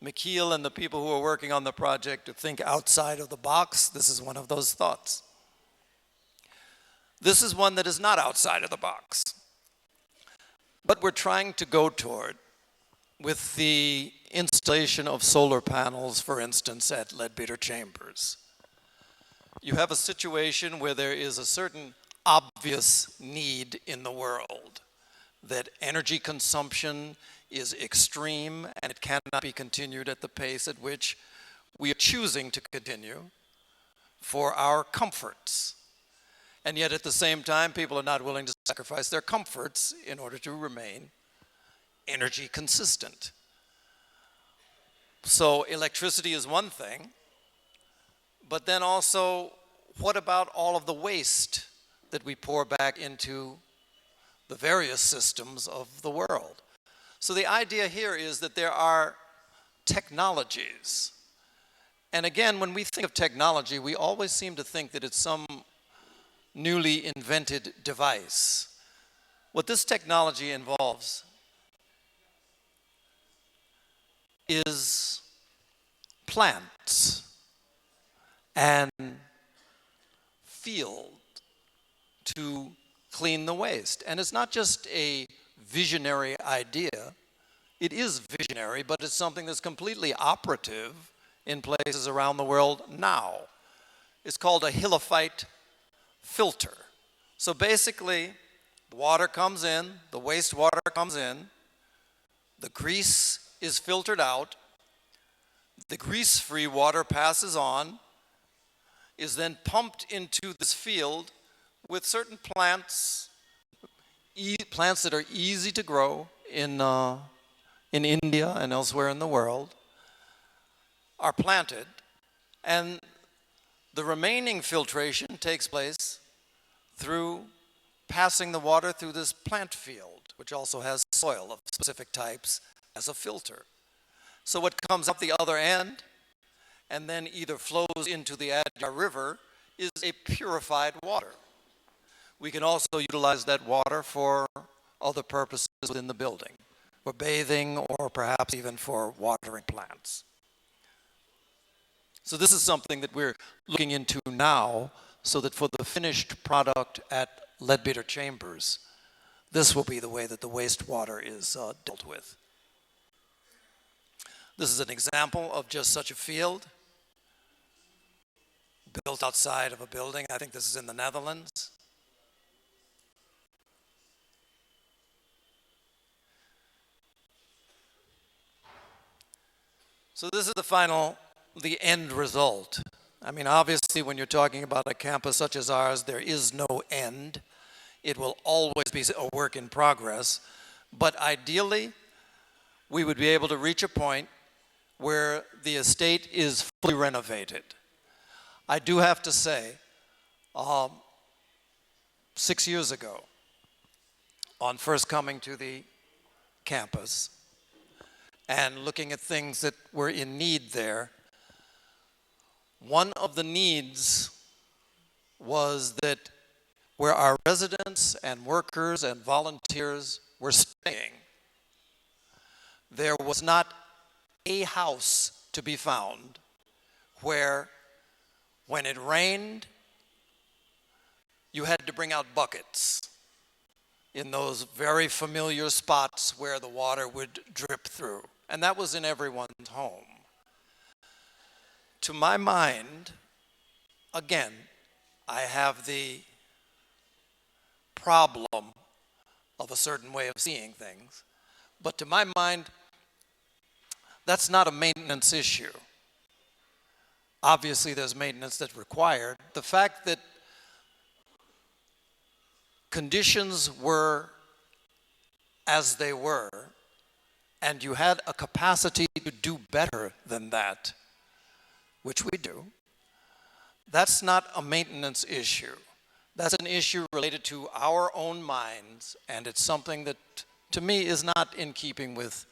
McKeel and the people who are working on the project to think outside of the box. This is one of those thoughts. This is one that is not outside of the box. But we're trying to go toward with the installation of solar panels, for instance, at Leadbeater Chambers. You have a situation where there is a certain obvious need in the world, that energy consumption is extreme and it cannot be continued at the pace at which we are choosing to continue for our comforts. And yet at the same time, people are not willing to sacrifice their comforts in order to remain energy consistent. So electricity is one thing, but then also, what about all of the waste that we pour back into the various systems of the world? So the idea here is that there are technologies. And again, when we think of technology, we always seem to think that it's some newly invented device. What this technology involves is plants and field to clean the waste. And it's not just a visionary idea. It is visionary, but it's something that's completely operative in places around the world now. It's called a hilophyte filter. So basically, the water comes in, the wastewater comes in, the grease is filtered out, the grease-free water passes on, is then pumped into this field with certain plants, plants that are easy to grow in India and elsewhere in the world, are planted, and the remaining filtration takes place through passing the water through this plant field, which also has soil of specific types as a filter. So what comes up the other end and then either flows into the Adyar River is a purified water. We can also utilize that water for other purposes within the building, for bathing or perhaps even for watering plants. So this is something that we're looking into now, so that for the finished product at Leadbeater Chambers, this will be the way that the wastewater is dealt with. This is an example of just such a field built outside of a building. I think this is in the Netherlands. So this is the end result. I mean, obviously, when you're talking about a campus such as ours, there is no end. It will always be a work in progress. But ideally, we would be able to reach a point where the estate is fully renovated. I do have to say, 6 years ago, on first coming to the campus and looking at things that were in need there, one of the needs was that where our residents and workers and volunteers were staying, there was not a house to be found where when it rained, you had to bring out buckets in those very familiar spots where the water would drip through. And that was in everyone's home. To my mind, again, I have the problem of a certain way of seeing things. But to my mind, that's not a maintenance issue. Obviously, there's maintenance that's required. The fact that conditions were as they were, and you had a capacity to do better than that, which we do, that's not a maintenance issue. That's an issue related to our own minds, and it's something that, to me, is not in keeping with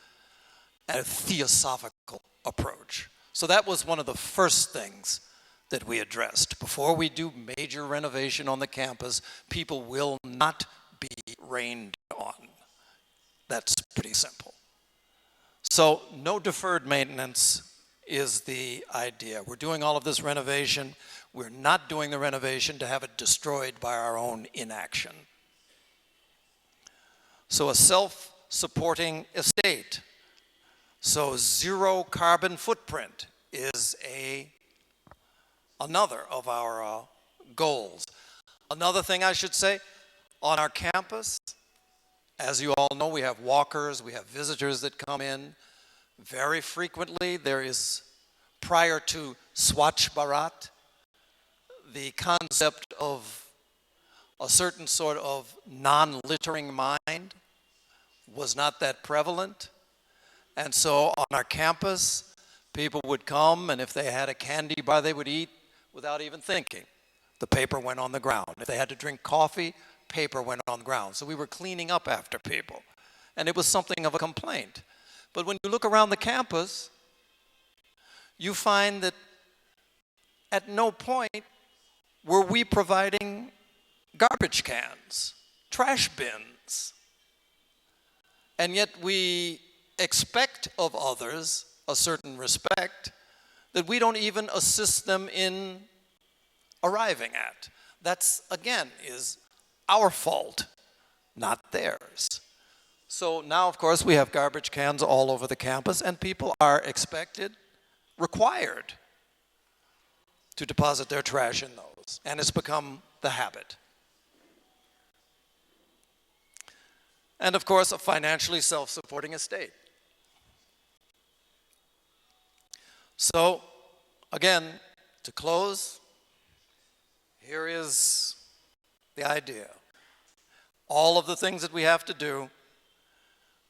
a theosophical approach. So that was one of the first things that we addressed. Before we do major renovation on the campus, people will not be rained on. That's pretty simple. So no deferred maintenance is the idea. We're doing all of this renovation. We're not doing the renovation to have it destroyed by our own inaction. So a self-supporting estate. So zero carbon footprint is another of our goals. Another thing I should say, on our campus, as you all know, we have walkers, we have visitors that come in. Very frequently, there is, prior to Swachh Bharat, the concept of a certain sort of non-littering mind was not that prevalent. And so on our campus, people would come, and if they had a candy bar they would eat without even thinking, the paper went on the ground. If they had to drink coffee, paper went on the ground. So we were cleaning up after people. And it was something of a complaint. But when you look around the campus, you find that at no point were we providing garbage cans, trash bins. And yet we expect of others a certain respect that we don't even assist them in arriving at. That's, again, is our fault, not theirs. So now, of course, we have garbage cans all over the campus, and people are expected, required, to deposit their trash in those. And it's become the habit. And of course, a financially self-supporting estate. So, again, to close, here is the idea. All of the things that we have to do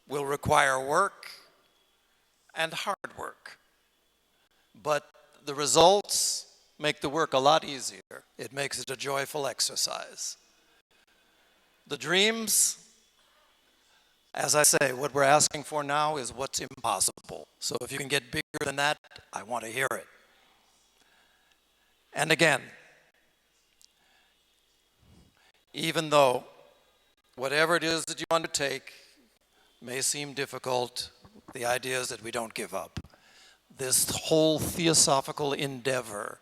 will require work and hard work. But the results make the work a lot easier. It makes it a joyful exercise. The dreams, as I say, what we're asking for now is what's impossible. So if you can get bigger than that, I want to hear it. And again, even though whatever it is that you undertake may seem difficult, the idea is that we don't give up. This whole theosophical endeavor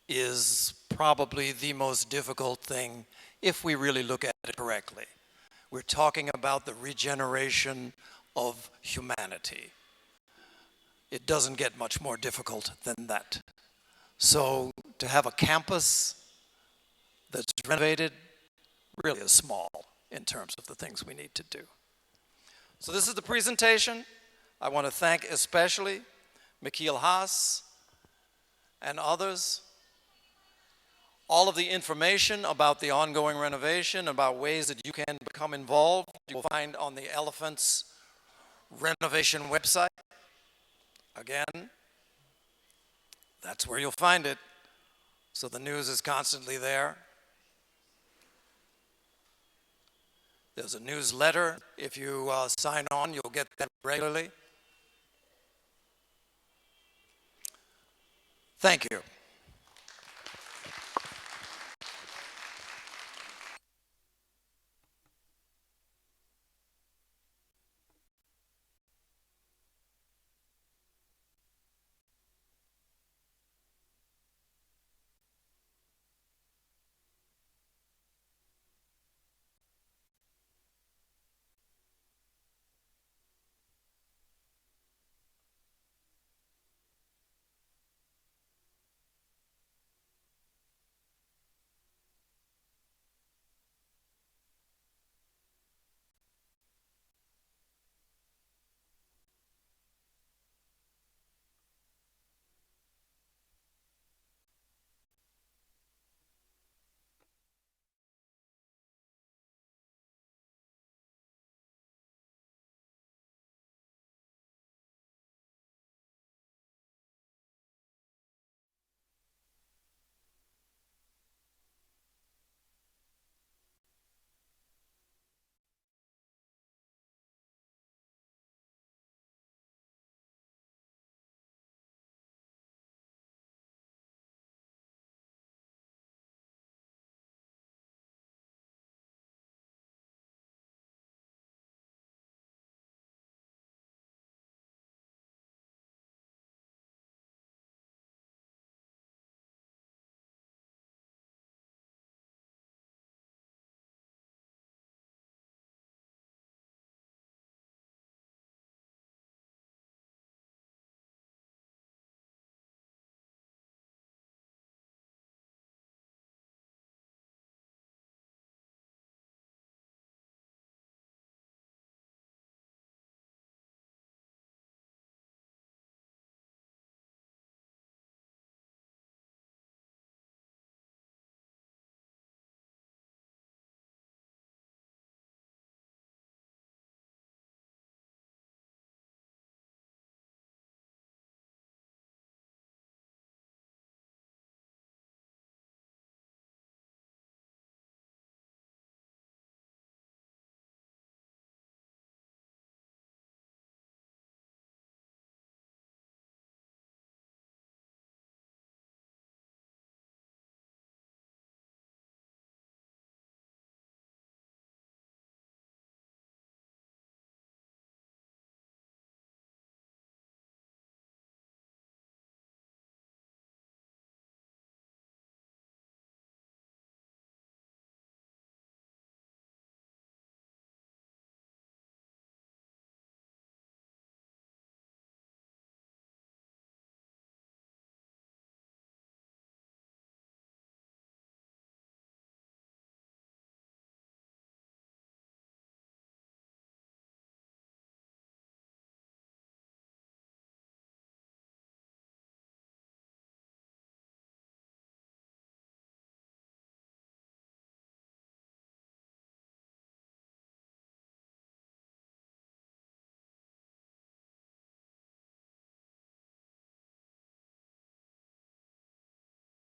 is probably the most difficult thing if we really look at it correctly. We're talking about the regeneration of humanity. It doesn't get much more difficult than that. So to have a campus that's renovated really is small in terms of the things we need to do. So this is the presentation. I want to thank especially Mikhail Haas and others. All of the information about the ongoing renovation, about ways that you can become involved, you will find on the Elephant's renovation website. Again, that's where you'll find it. So the news is constantly there. There's a newsletter. If you sign on, you'll get that regularly. Thank you.